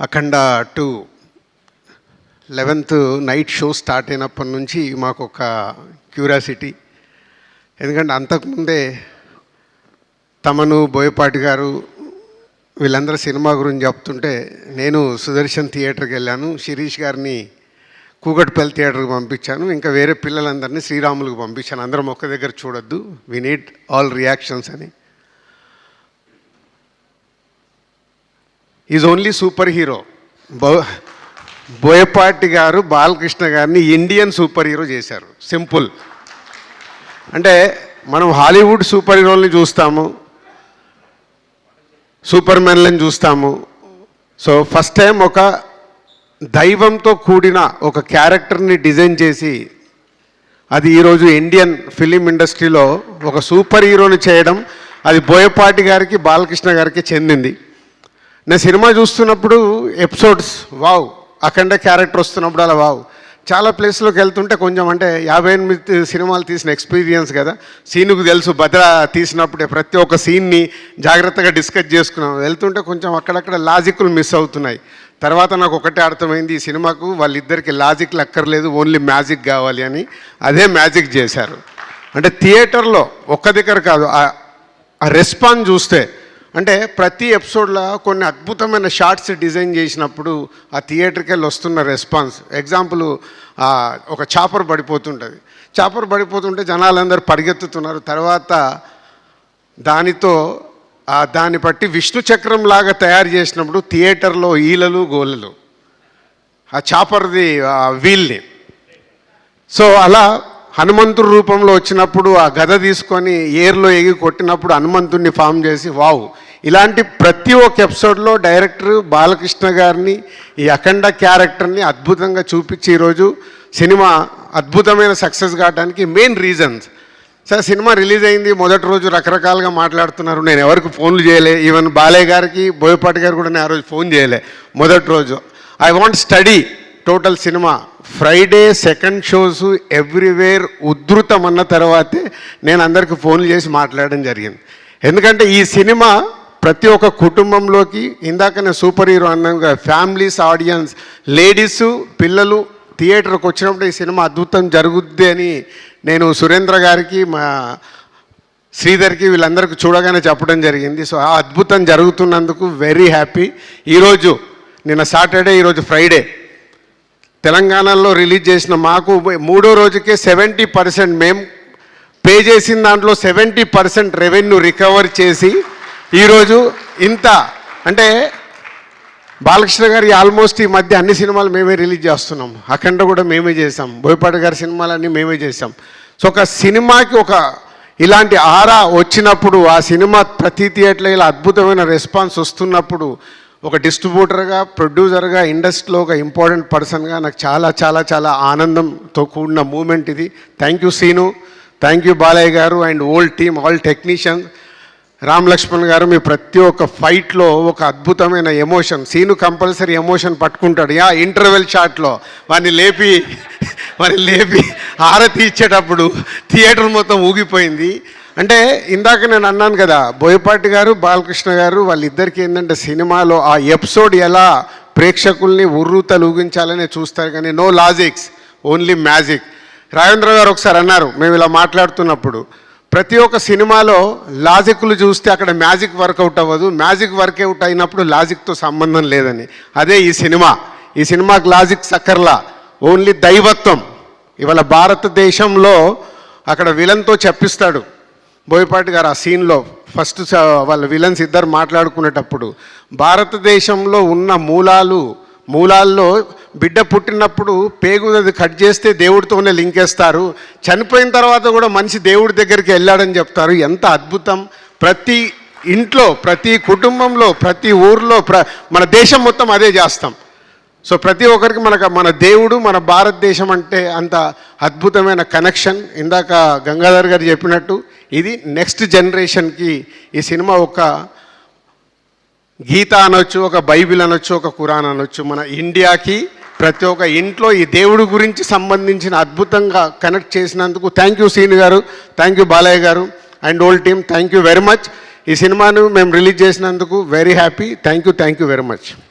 అఖండ 2 11th night show start అయినప్పటి నుంచి మాకు ఒక క్యూరియాసిటీ. ఎందుకంటే అంతకుముందే తమను, బోయపాటి గారు వీళ్ళందరూ సినిమా గురించి చెప్తుంటే నేను సుదర్శన్ థియేటర్కి వెళ్ళాను, శిరీష్ గారిని కూకట్పల్లి థియేటర్కి పంపించాను, ఇంకా వేరే పిల్లలందరినీ శ్రీరాములకు పంపించాను. అందరం ఒక్క దగ్గర చూడొద్దు, వి నీడ్ ఆల్ రియాక్షన్స్ అని. Is only super hero. Boyapati గారు బాలకృష్ణ గారిని ఇండియన్ సూపర్ హీరో చేశారు. సింపుల్. అంటే మనం హాలీవుడ్ సూపర్ హీరోల్ని చూస్తాము, సూపర్ మ్యాన్లను చూస్తాము. సో ఫస్ట్ టైం ఒక దైవంతో కూడిన ఒక క్యారెక్టర్ని డిజైన్ చేసి అది ఈరోజు ఇండియన్ ఫిలిం ఇండస్ట్రీలో ఒక సూపర్ హీరోని చేయడం, అది బోయపాటి గారికి, బాలకృష్ణ గారికి చెందింది. నేను సినిమా చూస్తున్నప్పుడు ఎపిసోడ్స్ వావ్, అఖండ క్యారెక్టర్ వస్తున్నప్పుడు అలా వావ్. చాలా ప్లేస్లోకి వెళ్తుంటే కొంచెం అంటే 58 సినిమాలు తీసిన ఎక్స్పీరియన్స్ కదా, సీనుకు తెలుసు. భద్ర తీసినప్పుడే ప్రతి ఒక్క సీన్ని జాగ్రత్తగా డిస్కస్ చేసుకున్నాం. వెళ్తుంటే కొంచెం అక్కడక్కడ లాజిక్లు మిస్ అవుతున్నాయి. తర్వాత నాకు ఒకటే అర్థమైంది, ఈ సినిమాకు వాళ్ళిద్దరికి లాజిక్లు అక్కర్లేదు, ఓన్లీ మ్యాజిక్ కావాలి అని. అదే మ్యాజిక్ చేశారు. అంటే థియేటర్లో ఒక్క దగ్గర కాదు, ఆ రెస్పాన్స్ చూస్తే అంటే ప్రతి ఎపిసోడ్లో కొన్ని అద్భుతమైన షార్ట్స్ డిజైన్ చేసినప్పుడు ఆ థియేటర్కి వెళ్ళి వస్తున్న రెస్పాన్స్. ఎగ్జాంపుల్, ఒక చాపర్ పడిపోతుంటుంది, చాపర్ పడిపోతుంటే జనాలందరూ పరిగెత్తుతున్నారు. తర్వాత దాన్ని బట్టి విష్ణు చక్రం లాగా తయారు చేసినప్పుడు థియేటర్లో ఈలలు గోలలు ఆ చాపర్ది వీల్ని. సో అలా హనుమంతుడి రూపంలో వచ్చినప్పుడు ఆ గద తీసుకొని ఏర్లో ఎగి కొట్టినప్పుడు హనుమంతుడిని ఫామ్ చేసి వావ్. ఇలాంటి ప్రతి ఒక్క ఎపిసోడ్లో డైరెక్టర్ బాలకృష్ణ గారిని, ఈ అఖండ క్యారెక్టర్ని అద్భుతంగా చూపించి ఈరోజు సినిమా అద్భుతమైన సక్సెస్ కావడానికి main reasons. Sir cinema release అయింది మొదటి రోజు రకరకాలుగా మాట్లాడుతున్నారు. నేను ఎవరికి ఫోన్లు చేయలే, ఈవెన్ బాలయ్య గారికి, బోయపాటి గారు కూడా నేను ఆ రోజు ఫోన్ చేయలే మొదటి రోజు. I want study total cinema. Friday second shows everywhere ఉధృతం అన్న తర్వాతే నేను అందరికీ ఫోన్లు చేసి మాట్లాడడం జరిగింది. ఎందుకంటే ఈ సినిమా ప్రతి ఒక్క కుటుంబంలోకి, ఇందాక నేను సూపర్ హీరో అన్నాగా, ఫ్యామిలీస్, ఆడియన్స్, లేడీసు, పిల్లలు థియేటర్కి వచ్చినప్పుడు ఈ సినిమా అద్భుతం జరుగుద్ది అని నేను సురేంద్ర గారికి, మా శ్రీధర్కి, వీళ్ళందరికీ చూడగానే చెప్పడం జరిగింది. సో ఆ అద్భుతం జరుగుతున్నందుకు వెరీ హ్యాపీ. ఈరోజు నిన్న సాటర్డే, ఈరోజు ఫ్రైడే, తెలంగాణలో రిలీజ్ చేసిన మాకు మూడో రోజుకే 70% మేము పే చేసిన దాంట్లో 70% రెవెన్యూ రికవర్ చేసి ఈరోజు ఇంత అంటే బాలకృష్ణ గారి ఆల్మోస్ట్ ఈ మధ్య అన్ని సినిమాలు మేమే రిలీజ్ చేస్తున్నాం. అఖండ కూడా మేమే చేసాం, బోయపాటి గారి సినిమాలన్నీ మేమే చేసాం. సో ఒక సినిమాకి ఒక ఇలాంటి ఆరా వచ్చినప్పుడు, ఆ సినిమా ప్రతి థియేటర్లో ఇలా అద్భుతమైన రెస్పాన్స్ వస్తున్నప్పుడు, ఒక డిస్ట్రిబ్యూటర్గా, ప్రొడ్యూసర్గా, ఇండస్ట్రీలో ఒక ఇంపార్టెంట్ పర్సన్గా నాకు చాలా చాలా చాలా ఆనందంతో కూడిన మూమెంట్ ఇది. Thank you Seenu, thank you Balayya garu and whole team, all technician, Ram Lakshman garu. మీ ప్రతి ఒక్క ఫైట్లో ఒక అద్భుతమైన ఎమోషన్. సీను కంపల్సరీ ఎమోషన్ పట్టుకుంటాడు. ఇంటర్వెల్ షాట్లో వాడిని లేపి హారతి ఇచ్చేటప్పుడు థియేటర్ మొత్తం ఊగిపోయింది. అంటే ఇందాక నేను అన్నాను కదా, బోయపాటి గారు, బాలకృష్ణ గారు వాళ్ళిద్దరికీ ఏంటంటే సినిమాలో ఆ ఎపిసోడ్ ఎలా ప్రేక్షకుల్ని ఉర్రూతలూగించాలనే చూస్తారు, కానీ no logics, only magic. Rajendra గారు ఒకసారి అన్నారు, మేము ఇలా మాట్లాడుతున్నప్పుడు, ప్రతి ఒక్క సినిమాలో లాజిక్లు చూస్తే అక్కడ మ్యాజిక్ వర్కౌట్ అవ్వదు, మ్యాజిక్ వర్కౌట్ అయినప్పుడు లాజిక్తో సంబంధం లేదని. అదే ఈ సినిమాకి లాజిక్ సక్కర్లా, ఓన్లీ దైవత్వం. ఇవాళ భారతదేశంలో అక్కడ విలన్తో చెప్పిస్తాడు బోయపాటి గారు ఆ సీన్లో. ఫస్ట్ వాళ్ళ విలన్స్ ఇద్దరు మాట్లాడుకునేటప్పుడు భారతదేశంలో ఉన్న మూలాల్లో బిడ్డ పుట్టినప్పుడు పేగుది కట్ చేస్తే దేవుడితోనే లింకేస్తారు, చనిపోయిన తర్వాత కూడా మనిషి దేవుడి దగ్గరికి వెళ్ళాడని చెప్తారు. ఎంత అద్భుతం! ప్రతి ఇంట్లో, ప్రతి కుటుంబంలో, ప్రతి ఊర్లో, మన దేశం మొత్తం అదే చేస్తాం. సో ప్రతి ఒక్కరికి మన దేవుడు, మన భారతదేశం అంటే అంత అద్భుతమైన కనెక్షన్. ఇందాక గంగాధర్ గారు చెప్పినట్టు ఇది నెక్స్ట్ జనరేషన్కి ఈ సినిమా ఒక గీత అనొచ్చు, ఒక బైబిల్ అనొచ్చు, ఒక ఖురాన్ అనొచ్చు. మన ఇండియాకి ప్రతి ఒక్క ఇంట్లో ఈ దేవుడి గురించి సంబంధించిన అద్భుతంగా కనెక్ట్ చేసినందుకు థ్యాంక్ యూ సీను గారు, thank you Balayya garu and whole team, thank you very much. ఈ సినిమాను మేము రిలీజ్ చేసినందుకు very happy. Thank you very much.